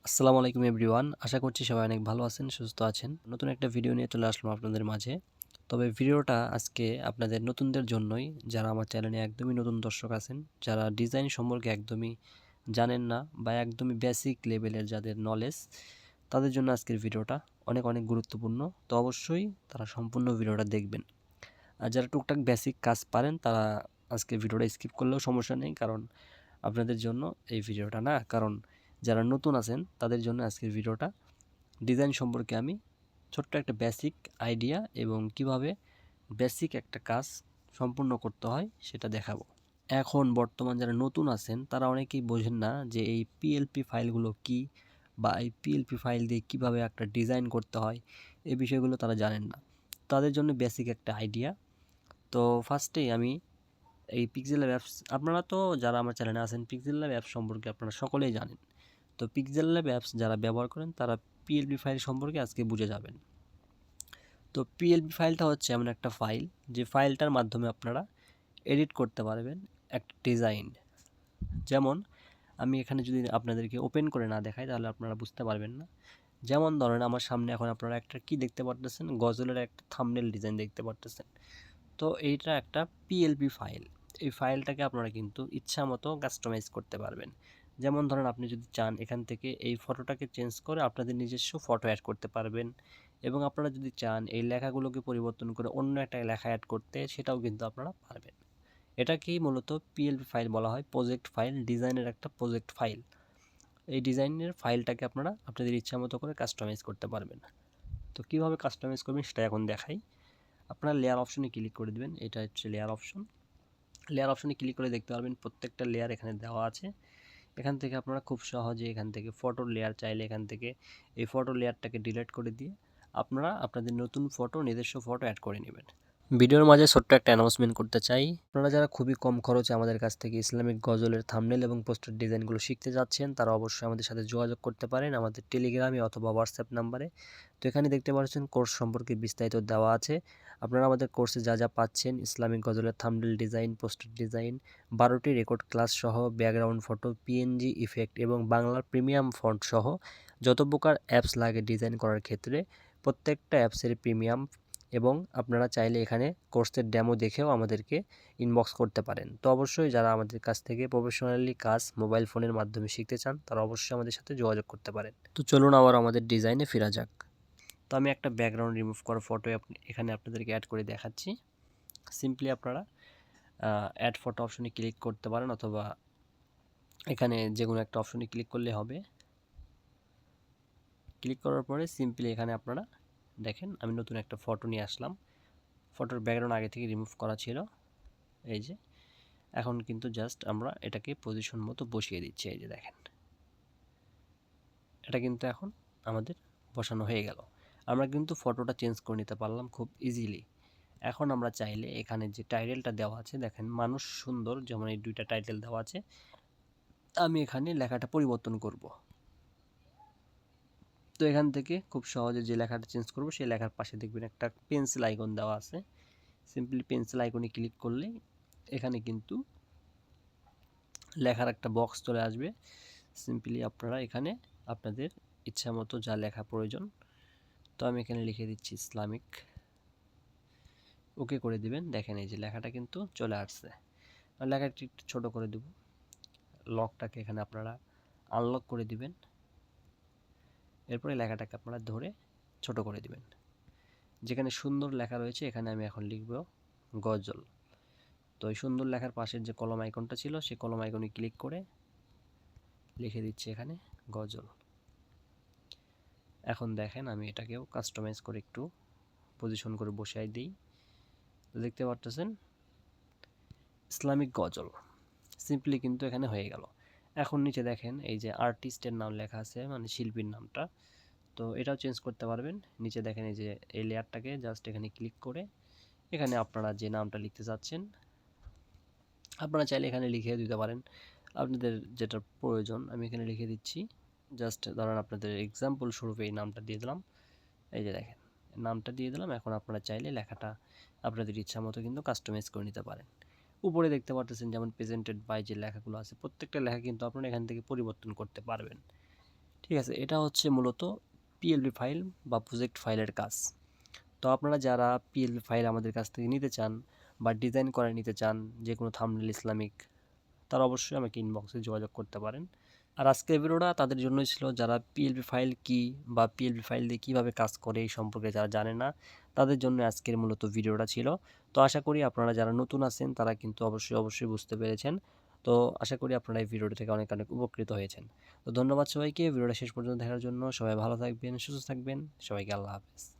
আসসালামু আলাইকুম এভরিওয়ান। আশা করছি সবাই অনেক ভালো আছেন, সুস্থ আছেন। নতুন একটা ভিডিও নিয়ে চলে আসলাম আপনাদের মাঝে। তবে ভিডিওটা আজকে আপনাদের নতুনদের জন্যই, যারা আমার চ্যানেলে একদমই নতুন দর্শক আছেন, যারা ডিজাইন সম্পর্কে একদমই জানেন না বা একদমই বেসিক লেভেলের যাদের নলেজ, তাদের জন্য আজকের ভিডিওটা অনেক অনেক গুরুত্বপূর্ণ। তো অবশ্যই তারা সম্পূর্ণ ভিডিওটা দেখবেন। আর যারা টুকটাক বেসিক কাজ পারেন তারা আজকে ভিডিওটা স্কিপ করলেও সমস্যা নেই, কারণ আপনাদের জন্য এই ভিডিওটা না। কারণ যারা নতুন আছেন তাদের জন্য আজকের ভিডিওটা। ডিজাইন সম্পর্কে আমি ছোট্ট একটা বেসিক আইডিয়া এবং কিভাবে বেসিক একটা কাজ সম্পূর্ণ করতে হয় সেটা দেখাবো। এখন বর্তমান যারা নতুন আছেন তারা অনেকেই বোঝেন না যে এই পিএলপি ফাইলগুলো কি, বা এই পিএলপি ফাইল দিয়ে কিভাবে একটা ডিজাইন করতে হয়, এই বিষয়গুলো তারা জানেন না। তাদের জন্য বেসিক একটা আইডিয়া। তো ফার্স্টেই আমি এই পিক্সেল ল্যাব অ্যাপস, আপনারা তো যারা আমার চ্যানেলে আছেন পিক্সেল ল্যাব অ্যাপস সম্পর্কে আপনারা সকলেই জানেন। তো পিক্সেল ল্যাব অ্যাপস যারা ব্যবহার করেন তারা পিএলপি ফাইল সম্পর্কে আজকে বুঝে যাবেন। তো পিএলপি ফাইলটা হচ্ছে এমন একটা ফাইল, যে ফাইলটার মাধ্যমে আপনারা এডিট করতে পারবেন একটা ডিজাইন। যেমন আমি এখানে যদি আপনাদেরকে ওপেন করে না দেখাই তাহলে আপনারা বুঝতে পারবেন না। যেমন ধরেন আমার সামনে এখন আপনারা একটা কি দেখতে পারতেছেন, গজলের একটা থাম্বনেল ডিজাইন দেখতে পারতেছেন। তো এইটা একটা পিএলপি ফাইল। এই ফাইলটাকে আপনারা কিন্তু ইচ্ছা মতো কাস্টমাইজ করতে পারবেন। যেমন ধরেন আপনি যদি চান এখান থেকে এই ফটোটাকে চেঞ্জ করে আপনাদের নিজস্ব ফটো অ্যাড করতে পারবেন, এবং আপনারা যদি চান এই লেখাগুলোকে পরিবর্তন করে অন্য একটা লেখা অ্যাড করতে, সেটাও কিন্তু আপনারা পারবেন। এটাকেই মূলত পিএলপি ফাইল বলা হয়, প্রজেক্ট ফাইল, ডিজাইনের একটা প্রজেক্ট ফাইল। এই ডিজাইনের ফাইলটাকে আপনারা আপনাদের ইচ্ছা মতো করে কাস্টমাইজ করতে পারবেন। তো কীভাবে কাস্টমাইজ করবেন সেটা এখন দেখাই। আপনারা লেয়ার অপশনে ক্লিক করে দিবেন, এটা হচ্ছে লেয়ার অপশন। লেয়ার অপশনে ক্লিক করে দেখতে পারবেন প্রত্যেকটা লেয়ার এখানে দেওয়া আছে। এখান থেকে আপনারা খুব সহজে এখান থেকে ফটোর লেয়ার চাইলে এখান থেকে এই ফটো লেয়ারটাকে ডিলিট করে দিয়ে আপনারা আপনাদের নতুন ফটো, নিজস্ব ফটো অ্যাড করে নেবেন। ভিডিওর মাঝে ছোট্ট একটা অ্যানাউন্সমেন্ট করতে চাই। আপনারা যারা খুবই কম খরচে আমাদের কাছ থেকে ইসলামিক গজলের থাম্বনেল এবং পোস্টার ডিজাইনগুলো শিখতে যাচ্ছেন, তারা অবশ্যই আমাদের সাথে যোগাযোগ করতে পারেন আমাদের টেলিগ্রামে অথবা হোয়াটসঅ্যাপ নাম্বারে। তো এখানে দেখতে পাচ্ছেন কোর্স সম্পর্কে বিস্তারিত দেওয়া আছে। আপনারা আমাদের কোর্সে যা যা পাচ্ছেন, ইসলামিক গজলের থাম্বনেল ডিজাইন, পোস্টার ডিজাইন, 12টি রেকর্ড ক্লাস সহ, ব্যাকগ্রাউন্ড ফটো, পিএনজি ইফেক্ট এবং বাংলার প্রিমিয়াম ফন্ট সহ যত প্রকার অ্যাপস লাগে ডিজাইন করার ক্ষেত্রে, প্রত্যেকটা অ্যাপসের প্রিমিয়াম। এবং আপনারা চাইলে এখানে কোর্সের ডেমো দেখেও আমাদেরকে ইনবক্স করতে পারেন। তো অবশ্যই যারা আমাদের কাছ থেকে প্রফেশনালি কাজ মোবাইল ফোনের মাধ্যমে শিখতে চান তারা অবশ্যই আমাদের সাথে যোগাযোগ করতে পারেন। তো চলুন আবার আমাদের ডিজাইনে ফেরা যাক। তো আমি একটা ব্যাকগ্রাউন্ড রিমুভ করা ফটো এখানে আপনাদেরকে অ্যাড করে দেখাচ্ছি। সিম্পলি আপনারা অ্যাড ফটো অপশনে ক্লিক করতে পারেন, অথবা এখানে যে কোনো একটা অপশনে ক্লিক করলে হবে। ক্লিক করার পরে সিম্পলি এখানে আপনারা দেখেন আমি নতুন একটা ফটো নিয়ে আসলাম। ফটোর ব্যাকগ্রাউন্ড আগে থেকে রিমুভ করা ছিল, এই যে। এখন কিন্তু জাস্ট আমরা এটাকে পজিশন মতো বসিয়ে দিচ্ছি, এই যে দেখেন। এটা কিন্তু এখন আমাদের বসানো হয়ে গেল। আমরা কিন্তু ফটোটা চেঞ্জ করে নিতে পারলাম খুব ইজিলি। এখন আমরা চাইলে এখানে যে টাইটেলটা দেওয়া আছে দেখেন, মানুষ সুন্দর, যেমন এই দুইটা টাইটেল দেওয়া আছে, আমি এখানে লেখাটা পরিবর্তন করব। তো এখান থেকে খুব সহজে যে লেখাটা চেঞ্জ করব সেই লেখার পাশে দেখবেন একটা পেন্সিল আইকন দেওয়া আছে। সিম্পলি পেন্সিল আইকনে ক্লিক করলে এখানে কিন্তু লেখার একটা বক্স চলে আসবে। সিম্পলি আপনারা এখানে আপনাদের ইচ্ছা মতো যা লেখা প্রয়োজন, তো আমি এখানে লিখে দিচ্ছি ইসলামিক, ওকে করে দিবেন। দেখেন এই যে লেখাটা কিন্তু চলে আসছে। লেখাটি একটু ছোটো করে দেব, লকটাকে এখানে আপনারা আনলক করে দিবেন। এরপরে লেখাটাকে আপনারা ধরে ছোট করে দিবেন। যেখানে সুন্দর লেখা রয়েছে এখানে আমি এখন লিখব গজল। তো এই সুন্দর লেখার পাশের যে কলম আইকনটা ছিল সেই কলম আইকনে ক্লিক করে লিখে দিচ্ছি এখানে গজল। এখন দেখেন আমি এটাকেও কাস্টমাইজ করে একটু পজিশন করে বসাই দিই। দেখতে পাচ্ছেন ইসলামিক গজল সিম্পলি কিন্তু এখানে হয়ে গেল। এখন নিচে দেখেন এই যে আর্টিস্টের নাম লেখা আছে, মানে শিল্পীর নামটা, তো এটাও চেঞ্জ করতে পারবেন। নিচে দেখেন এই যে এই লেয়ারটাকে জাস্ট এখানে ক্লিক করে এখানে আপনারা যে নামটা লিখতে চাচ্ছেন আপনারা চাইলে এখানে লিখে দিতে পারেন আপনাদের যেটা প্রয়োজন। আমি এখানে লিখে দিচ্ছি, জাস্ট ধরেন আপনাদের এক্সাম্পল স্বরূপ এই নামটা দিয়ে দিলাম। এই যে দেখেন নামটা দিয়ে দিলাম। এখন আপনারা চাইলে লেখাটা আপনাদের ইচ্ছা মতো কিন্তু কাস্টমাইজ করে নিতে পারেন। উপরে দেখতে পাচ্ছেন যেমন প্রেজেন্টেড বাই যে লেখাগুলো আছে, প্রত্যেকটা লেখা কিন্তু আপনারা এখান থেকে পরিবর্তন করতে পারবেন। ঠিক আছে, এটা হচ্ছে মূলত পিএলপি ফাইল বা প্রজেক্ট ফাইলের কাজ। তো আপনারা যারা পিএলপি ফাইল আমাদের কাছ থেকে নিতে চান বা ডিজাইন করে নিতে চান, যে কোনো থাম্বনেল ইসলামিক, তারা অবশ্যই আমাকে ইনবক্সে যোগাযোগ করতে পারেন। আর আজকের ভিডিওটা তাদের জন্যই ছিল যারা পিএলপি ফাইল কি বা পিএলপি ফাইল দিয়ে কীভাবে কাজ করে এই সম্পর্কে যারা জানে না, তাদের জন্য আজকের মূলত ভিডিওটা ছিল। তো আশা করি আপনারা যারা নতুন আছেন তারা কিন্তু অবশ্যই বুঝতে পেরেছেন। তো আশা করি আপনারা এই ভিডিওটা থেকে অনেক উপকৃত হয়েছেন। তো ধন্যবাদ সবাইকে ভিডিওটা শেষ পর্যন্ত দেখার জন্য। সবাই ভালো থাকবেন, সুস্থ থাকবেন। সবাইকে আল্লাহ হাফেজ।